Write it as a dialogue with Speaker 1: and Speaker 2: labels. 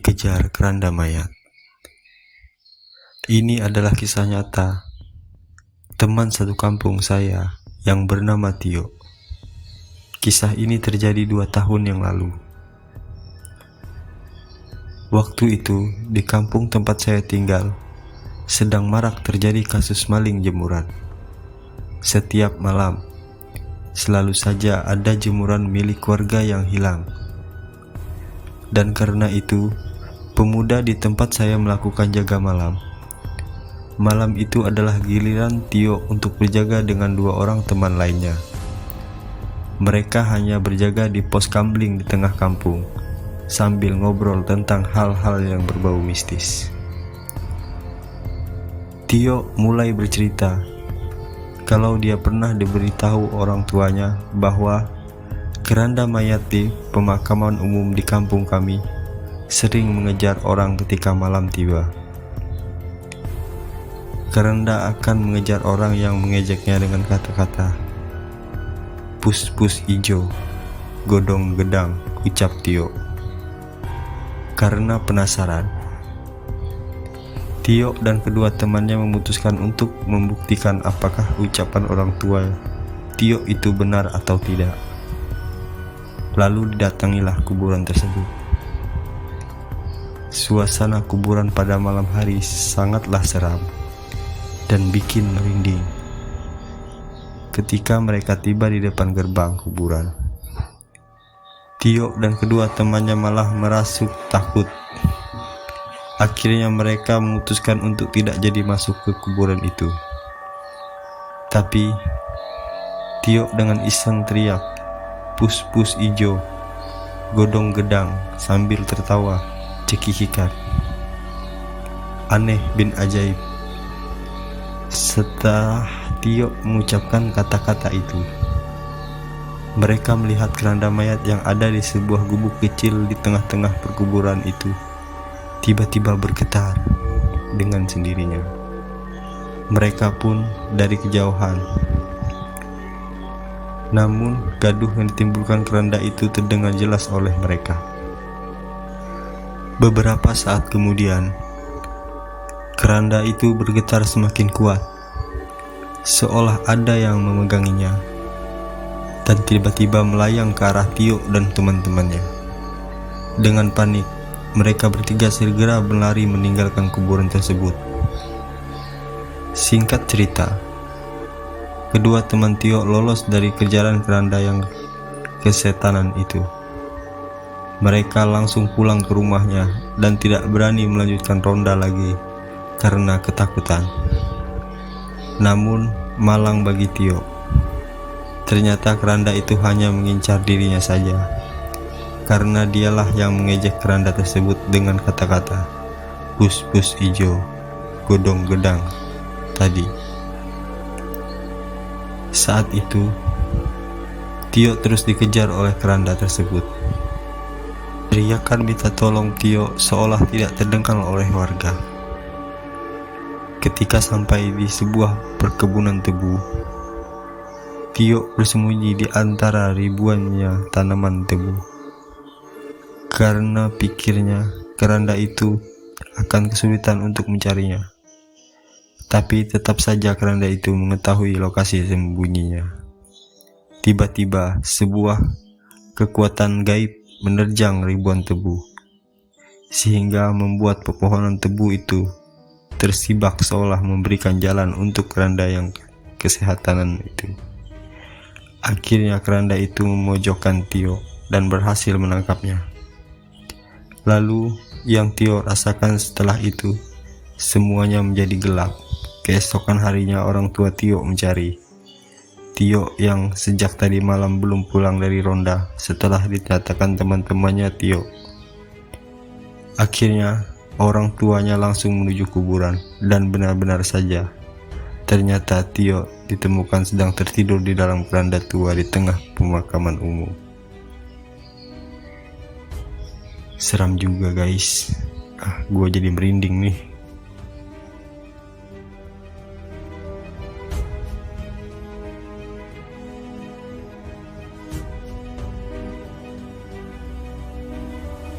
Speaker 1: dikejar keranda mayat. Ini adalah kisah nyata teman satu kampung saya yang bernama Tio. Kisah ini terjadi 2 tahun yang lalu. Waktu itu di kampung tempat saya tinggal sedang marak terjadi kasus maling jemuran. Setiap malam selalu saja ada jemuran milik warga yang hilang. Dan karena itu, pemuda di tempat saya melakukan jaga malam. Malam itu adalah giliran Tio untuk berjaga dengan 2 orang teman lainnya. Mereka hanya berjaga di pos kambling di tengah kampung, sambil ngobrol tentang hal-hal yang berbau mistis. Tio mulai bercerita kalau dia pernah diberitahu orang tuanya bahwa keranda mayat di pemakaman umum di kampung kami sering mengejar orang ketika malam tiba. Keranda akan mengejar orang yang mengejeknya dengan kata-kata, "Pus-pus ijo, godong gedang," ucap Tio. Karena penasaran, Tio dan kedua temannya memutuskan untuk membuktikan apakah ucapan orang tua Tio itu benar atau tidak. Lalu didatangilah kuburan tersebut. Suasana kuburan pada malam hari sangatlah seram dan bikin merinding. Ketika mereka tiba di depan gerbang kuburan, Tio dan kedua temannya malah merasuk takut. Akhirnya mereka memutuskan untuk tidak jadi masuk ke kuburan itu. Tapi Tio dengan iseng teriak, "Pus-pus ijo, godong gedang," sambil tertawa cekikikan. Aneh bin ajaib. Setelah Tio mengucapkan kata-kata itu, mereka melihat keranda mayat yang ada di sebuah gubuk kecil di tengah-tengah perkuburan itu tiba-tiba bergetar dengan sendirinya. Mereka pun dari kejauhan. Namun gaduh yang ditimbulkan keranda itu terdengar jelas oleh mereka. Beberapa saat kemudian, keranda itu bergetar semakin kuat, seolah ada yang memeganginya, dan tiba-tiba melayang ke arah Tio dan teman-temannya. Dengan panik, mereka bertiga segera berlari meninggalkan kuburan tersebut. Singkat cerita, kedua teman Tio lolos dari kejaran keranda yang kesetanan itu. Mereka langsung pulang ke rumahnya dan tidak berani melanjutkan ronda lagi karena ketakutan. Namun malang bagi Tio, ternyata keranda itu hanya mengincar dirinya saja, karena dialah yang mengejek keranda tersebut dengan kata-kata, "Pus-pus ijo, godong gedang" tadi. Saat itu, Tio terus dikejar oleh keranda tersebut. Teriakan minta tolong Tio seolah tidak terdengar oleh warga. Ketika sampai di sebuah perkebunan tebu, Tio bersembunyi di antara ribuannya tanaman tebu. Karena pikirnya keranda itu akan kesulitan untuk mencarinya. Tapi tetap saja keranda itu mengetahui lokasi sembunyinya. Tiba-tiba sebuah kekuatan gaib menerjang ribuan tebu, sehingga membuat pepohonan tebu itu tersibak seolah memberikan jalan untuk keranda yang kesehatanan itu. Akhirnya keranda itu memojokkan Tio dan berhasil menangkapnya. Lalu yang Tio rasakan setelah itu, semuanya menjadi gelap. Keesokan harinya orang tua Tio mencari Tio yang sejak tadi malam belum pulang dari ronda setelah dinyatakan teman-temannya Tio. Akhirnya orang tuanya langsung menuju kuburan dan benar-benar saja ternyata Tio ditemukan sedang tertidur di dalam keranda tua di tengah pemakaman umum. Seram juga guys. Gue jadi merinding nih.